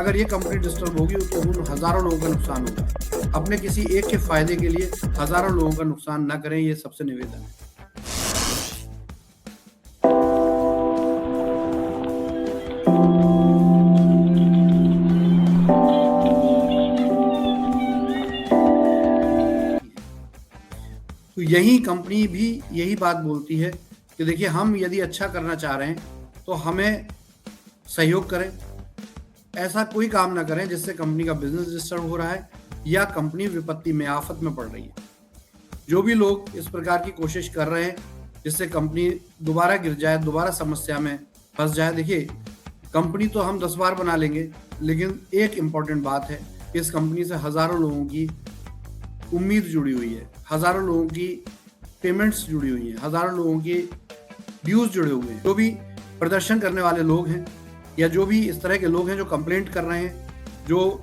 अगर ये company disturb होगी तो उन हज़ारों लोगों का नुकसान होगा। अपने किसी एक के फ़ायदे के लिए हज़ारों लोगों का नुकसान ना करें, ये सबसे निवेदन है। तो यही कंपनी भी यही बात बोलती है कि देखिए, हम यदि अच्छा करना चाह रहे हैं तो हमें सहयोग करें। ऐसा कोई काम ना करें जिससे कंपनी का बिजनेस डिस्टर्ब हो रहा है या कंपनी विपत्ति में, आफत में पड़ रही है। जो भी लोग इस प्रकार की कोशिश कर रहे हैं जिससे कंपनी दोबारा गिर जाए, दोबारा समस्या में फंस जाए, देखिए, कंपनी तो हम 10 बार बना लेंगे, लेकिन एक इम्पॉर्टेंट बात है, इस कंपनी से हज़ारों लोगों की उम्मीद जुड़ी हुई है, हज़ारों लोगों की पेमेंट्स जुड़ी हुई हैं, हज़ारों लोगों के ड्यूज़ जुड़े हुए हैं। जो भी प्रदर्शन करने वाले लोग हैं या जो भी इस तरह के लोग हैं जो कंप्लेंट कर रहे हैं, जो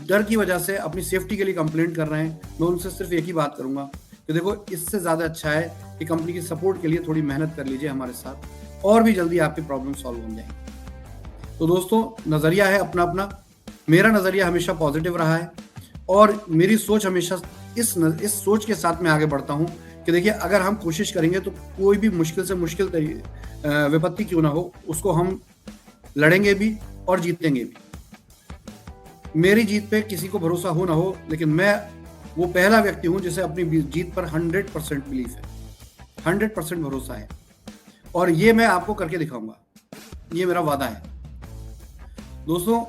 डर की वजह से अपनी सेफ्टी के लिए कंप्लेंट कर रहे हैं, मैं उनसे सिर्फ एक ही बात करूंगा कि देखो, इससे ज़्यादा अच्छा है कि कंपनी की सपोर्ट के लिए थोड़ी मेहनत कर लीजिए हमारे साथ, और भी जल्दी आपकी प्रॉब्लम सॉल्व हो जाएगी। तो दोस्तों, नज़रिया है अपना अपना। मेरा नज़रिया हमेशा पॉजिटिव रहा है और मेरी सोच हमेशा इस सोच के साथ मैं आगे बढ़ता हूँ कि देखिए, अगर हम कोशिश करेंगे तो कोई भी मुश्किल से मुश्किल विपत्ति क्यों ना हो, उसको हम लड़ेंगे भी और जीतेंगे भी। मेरी जीत पे किसी को भरोसा हो ना हो, लेकिन मैं वो पहला व्यक्ति हूं जिसे अपनी जीत पर 100% बिलीफ है, 100% भरोसा है, और ये मैं आपको करके दिखाऊंगा, ये मेरा वादा है। दोस्तों,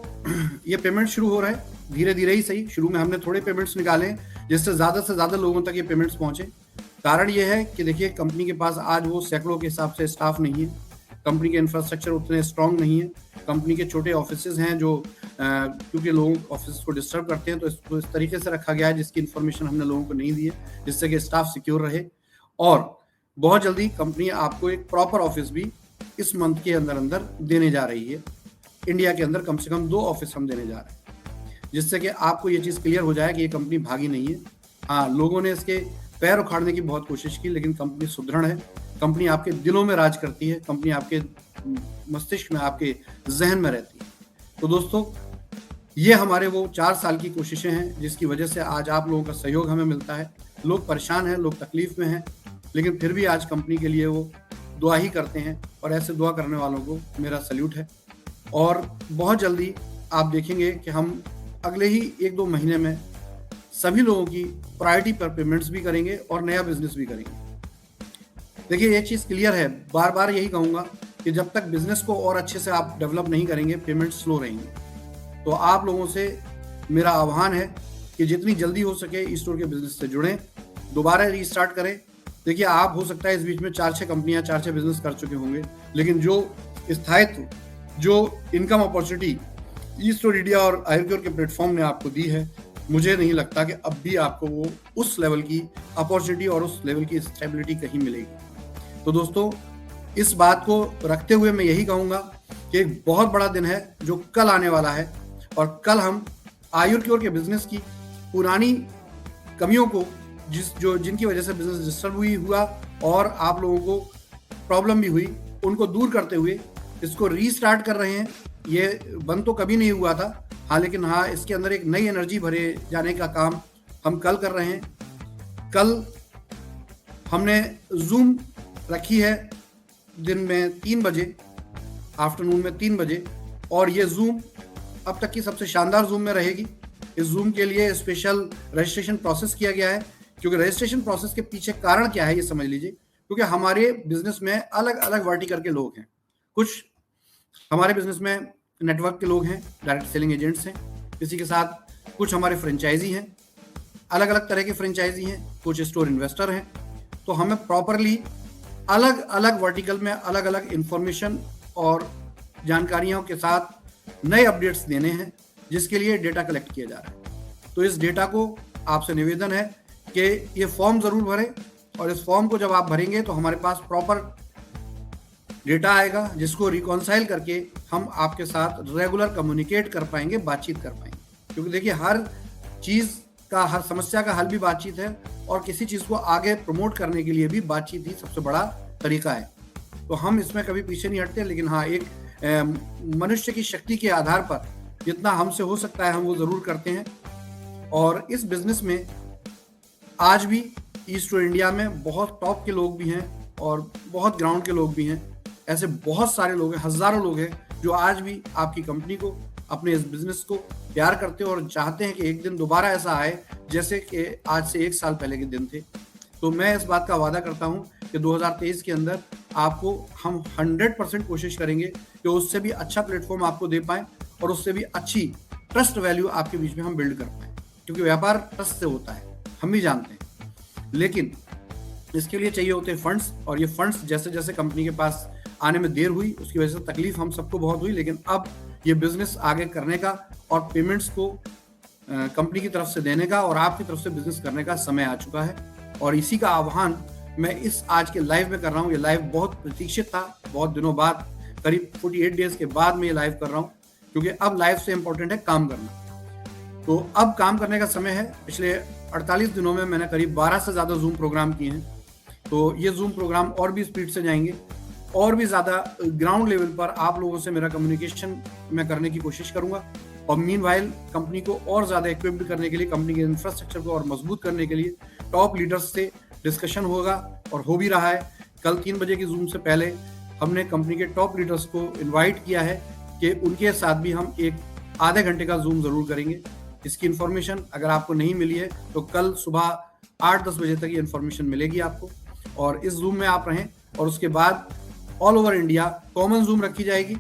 ये पेमेंट शुरू हो रहा है, धीरे धीरे ही सही। शुरू में हमने थोड़े पेमेंट्स निकाले हैं जिससे से ज़्यादा लोगों तक ये पेमेंट्स पहुंचे। कारण ये है कि देखिए, कंपनी के पास आज वो सैकड़ों के हिसाब से स्टाफ नहीं है, कंपनी के इंफ्रास्ट्रक्चर उतने स्ट्रांग नहीं है, कंपनी के छोटे ऑफिसेज हैं जो क्योंकि लोग ऑफिस को डिस्टर्ब करते हैं, तो इसको इस तरीके से रखा गया है जिसकी इन्फॉर्मेशन हमने लोगों को नहीं दी है, जिससे कि स्टाफ सिक्योर रहे। और बहुत जल्दी कंपनी आपको एक प्रॉपर ऑफिस भी इस मंथ के अंदर अंदर देने जा रही है। इंडिया के अंदर कम से कम 2 ऑफिस हम देने जा रहे हैं, जिससे कि आपको ये चीज़ क्लियर हो जाए कि ये कंपनी भागी नहीं है। हाँ, लोगों ने इसके पैर उखाड़ने की बहुत कोशिश की, लेकिन कंपनी सुदृढ़ है, कंपनी आपके दिलों में राज करती है, कंपनी आपके मस्तिष्क में, आपके जहन में रहती है। तो दोस्तों, ये हमारे वो 4 साल की कोशिशें हैं जिसकी वजह से आज आप लोगों का सहयोग हमें मिलता है। लोग परेशान हैं, लोग तकलीफ में हैं, लेकिन फिर भी आज कंपनी के लिए वो दुआ ही करते हैं, और ऐसे दुआ करने वालों को मेरा सैल्यूट है। और बहुत जल्दी आप देखेंगे कि हम अगले ही 1-2 महीने में सभी लोगों की प्रायोरिटी पर पेमेंट्स भी करेंगे और नया बिजनेस भी करेंगे। देखिए, एक चीज़ क्लियर है, बार बार यही कहूँगा कि जब तक बिजनेस को और अच्छे से आप डेवलप नहीं करेंगे, पेमेंट स्लो रहेंगे। तो आप लोगों से मेरा आह्वान है कि जितनी जल्दी हो सके ई स्टोर के बिजनेस से जुड़ें, दोबारा रीस्टार्ट करें। देखिए, आप हो सकता है इस बीच में 4-6 कंपनियां 4-6 बिजनेस कर चुके होंगे, लेकिन जो स्थायित्व, जो income opportunity e store India और आयुर्क्योर के प्लेटफॉर्म ने आपको दी है, मुझे नहीं लगता कि अब भी आपको वो उस लेवल की अपॉर्चुनिटी और उस लेवल की स्टेबिलिटी कहीं मिलेगी। तो दोस्तों, इस बात को रखते हुए मैं यही कहूँगा कि एक बहुत बड़ा दिन है जो कल आने वाला है, और कल हम आयुर्क्योर के बिजनेस की पुरानी कमियों को, जिनकी वजह से बिजनेस डिस्टर्ब हुआ और आप लोगों को प्रॉब्लम भी हुई, उनको दूर करते हुए इसको रीस्टार्ट कर रहे हैं। ये बंद तो कभी नहीं हुआ था, हाँ, लेकिन हाँ, इसके अंदर एक नई एनर्जी भरे जाने का काम हम कल कर रहे हैं। कल हमने जूम रखी है दिन में 3 बजे, आफ्टरनून में 3 बजे, और ये जूम अब तक की सबसे शानदार जूम में रहेगी। इस जूम के लिए स्पेशल रजिस्ट्रेशन प्रोसेस किया गया है, क्योंकि रजिस्ट्रेशन प्रोसेस के पीछे कारण क्या है ये समझ लीजिए। क्योंकि हमारे बिजनेस में अलग अलग वर्टिकल के लोग हैं। कुछ हमारे बिजनेस में नेटवर्क के लोग हैं, डायरेक्ट सेलिंग एजेंट्स हैं, इसी के साथ कुछ हमारे फ्रेंचाइजी हैं, अलग अलग तरह के फ्रेंचाइजी हैं, कुछ स्टोर इन्वेस्टर हैं। तो हमें प्रॉपरली अलग अलग वर्टिकल में अलग अलग इंफॉर्मेशन और जानकारियों के साथ नए अपडेट्स देने हैं, जिसके लिए डेटा कलेक्ट किया जा रहा है। तो इस डेटा को आपसे निवेदन है कि ये फॉर्म ज़रूर भरें, और इस फॉर्म को जब आप भरेंगे तो हमारे पास प्रॉपर डेटा आएगा, जिसको रिकॉन्साइल करके हम आपके साथ रेगुलर कम्युनिकेट कर पाएंगे, बातचीत कर पाएंगे। क्योंकि देखिए, हर चीज़ का, हर समस्या का हल भी बातचीत है, और किसी चीज़ को आगे प्रमोट करने के लिए भी बातचीत ही सबसे बड़ा तरीका है। तो हम इसमें कभी पीछे नहीं हटते, लेकिन हाँ, एक मनुष्य की शक्ति के आधार पर जितना हमसे हो सकता है हम वो ज़रूर करते हैं। और इस बिज़नेस में आज भी ईस्ट इंडिया में बहुत टॉप के लोग भी हैं और बहुत ग्राउंड के लोग भी हैं। ऐसे बहुत सारे लोग हैं, हज़ारों लोग हैं जो आज भी आपकी कंपनी को, अपने इस बिज़नेस को प्यार करते हैं और चाहते हैं कि एक दिन दोबारा ऐसा आए जैसे कि आज से 1 साल पहले के दिन थे। तो मैं इस बात का वादा करता हूँ कि 2023 के अंदर आपको हम 100% कोशिश करेंगे कि उससे भी अच्छा प्लेटफ़ॉर्म आपको दे पाएँ और उससे भी अच्छी ट्रस्ट वैल्यू आपके बीच में हम बिल्ड कर पाएँ। क्योंकि व्यापार ट्रस्ट से होता है, हम भी जानते हैं। लेकिन इसके लिए चाहिए होते हैं फंड्स, और ये फंड्स जैसे-जैसे कंपनी के पास आने में देर हुई, उसकी वजह से तकलीफ हम सबको बहुत हुई, लेकिन अब ये बिज़नेस आगे करने का और पेमेंट्स को कंपनी की तरफ से देने का और आपकी तरफ से बिज़नेस करने का समय आ चुका है। और इसी का आह्वान मैं इस आज के लाइव में कर रहा हूँ। ये लाइव बहुत प्रतीक्षित था, बहुत दिनों बाद, करीब 48 डेज़ के बाद मैं ये लाइव कर रहा हूँ, क्योंकि अब लाइव से इम्पोर्टेंट है काम करना। तो अब काम करने का समय है। पिछले 48 दिनों में मैंने करीब 12 से ज़्यादा ज़ूम प्रोग्राम किए हैं। तो ये ज़ूम प्रोग्राम और भी स्पीड से जाएंगे, और भी ज़्यादा ग्राउंड लेवल पर आप लोगों से मेरा कम्युनिकेशन मैं करने की कोशिश करूँगा। और मीनवाइल कंपनी को और ज़्यादा इक्विप्ड करने के लिए, कंपनी के इंफ्रास्ट्रक्चर को और मजबूत करने के लिए टॉप लीडर्स से डिस्कशन होगा और हो भी रहा है। कल 3 बजे की ज़ूम से पहले हमने कंपनी के टॉप लीडर्स को इन्वाइट किया है कि उनके साथ भी हम एक आधे घंटे का ज़ूम ज़रूर करेंगे। इसकी इन्फॉर्मेशन अगर आपको नहीं मिली है तो कल सुबह 8-10 बजे तक ये इन्फॉर्मेशन मिलेगी आपको, और इस ज़ूम में आप रहें। और उसके बाद all over India common zoom रखी जाएगी।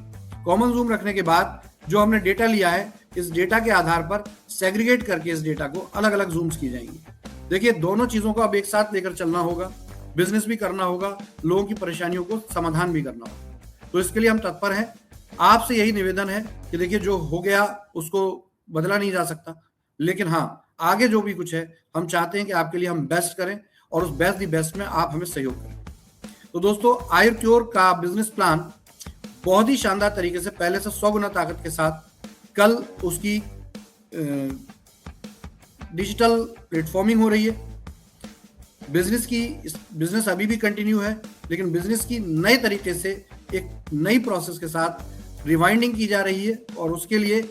कॉमन ज़ूम रखने के बाद जो हमने डेटा लिया है, इस डेटा के आधार पर सेग्रीगेट करके इस डेटा को अलग अलग ज़ूम्स की जाएंगी। देखिए, दोनों चीज़ों को अब एक साथ लेकर चलना होगा, बिजनेस भी करना होगा, लोगों की परेशानियों को समाधान भी करना होगा। तो इसके लिए हम तत्पर हैं। आपसे यही निवेदन है कि देखिए, जो हो गया उसको बदला नहीं जा सकता, लेकिन हाँ, आगे जो भी कुछ है हम चाहते हैं कि आपके लिए हम बेस्ट करें, और उस बेस्ट दी बेस्ट में आप हमें सहयोग करें। तो दोस्तों, आयुर्क्योर का बिजनेस प्लान बहुत ही शानदार तरीके से पहले से 100 गुना ताकत के साथ कल उसकी डिजिटल प्लेटफॉर्मिंग हो रही है। बिजनेस अभी भी कंटिन्यू है, लेकिन बिजनेस की नए तरीके से एक नई प्रोसेस के साथ रिवाइंडिंग की जा रही है। और उसके लिए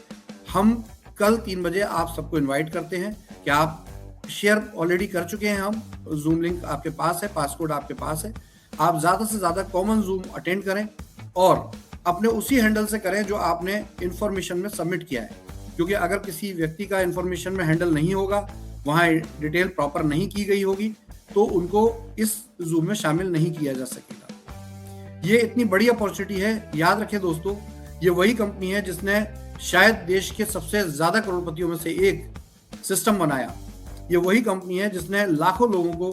हम कल 3 बजे आप सबको इनवाइट करते हैं कि आप शेयर ऑलरेडी कर चुके हैं। हम जूम लिंक आपके पास है, पासकोड आपके पास है। आप ज़्यादा से ज़्यादा कॉमन जूम अटेंड करें और अपने उसी हैंडल से करें जो आपने इन्फॉर्मेशन में सबमिट किया है, क्योंकि अगर किसी व्यक्ति का इन्फॉर्मेशन में हैंडल नहीं होगा, वहाँ डिटेल प्रॉपर नहीं की गई होगी, तो उनको इस जूम में शामिल नहीं किया जा सकेगा। ये इतनी बड़ी अपॉर्चुनिटी है। याद रखें दोस्तों, ये वही कंपनी है जिसने शायद देश के सबसे ज़्यादा करोड़पतियों में से एक सिस्टम बनाया। ये वही कंपनी है जिसने लाखों लोगों को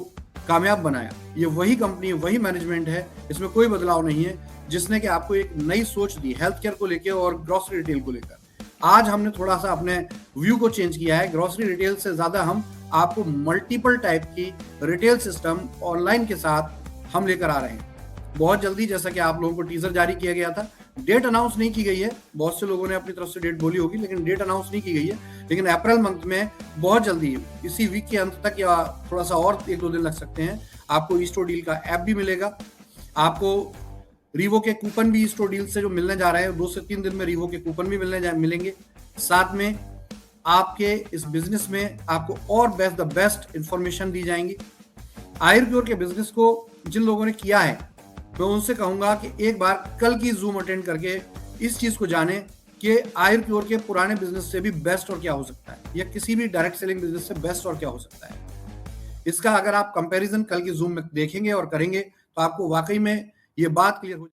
कामयाब बनाया। ये वही कंपनी, वही मैनेजमेंट है, इसमें कोई बदलाव नहीं है, जिसने कि आपको एक नई सोच दी हेल्थ केयर को लेकर और ग्रोसरी रिटेल को लेकर। आज हमने थोड़ा सा अपने व्यू को चेंज किया है। ग्रोसरी रिटेल से ज़्यादा हम आपको मल्टीपल टाइप की रिटेल सिस्टम ऑनलाइन के साथ हम लेकर आ रहे हैं। बहुत जल्दी, जैसा कि आप लोगों को टीजर जारी किया गया था, डेट अनाउंस नहीं की गई है। बहुत से लोगों ने अपनी तरफ से डेट बोली होगी, लेकिन डेट अनाउंस नहीं की गई है। लेकिन अप्रैल मंथ में बहुत जल्दी, इसी वीक के अंत तक या थोड़ा सा और 1-2 दिन लग सकते हैं, आपको ईस्टो डील का ऐप भी मिलेगा। आपको रीवो के कूपन भी ईस्टो डील से जो मिलने जा रहे हैं, 2 से 3 दिन में रीवो के कूपन भी मिलेंगे। साथ में आपके इस बिजनेस में आपको और बेस्ट इंफॉर्मेशन दी जाएंगी। आयुर्क्योर के बिजनेस को जिन लोगों ने किया है, मैं उनसे कहूंगा कि एक बार कल की जूम अटेंड करके इस चीज को जाने कि आयुर्क्योर के पुराने बिजनेस से भी बेस्ट और क्या हो सकता है, या किसी भी डायरेक्ट सेलिंग बिजनेस से बेस्ट और क्या हो सकता है। इसका अगर आप कंपैरिजन कल की जूम में देखेंगे और करेंगे, तो आपको वाकई में ये बात क्लियर हो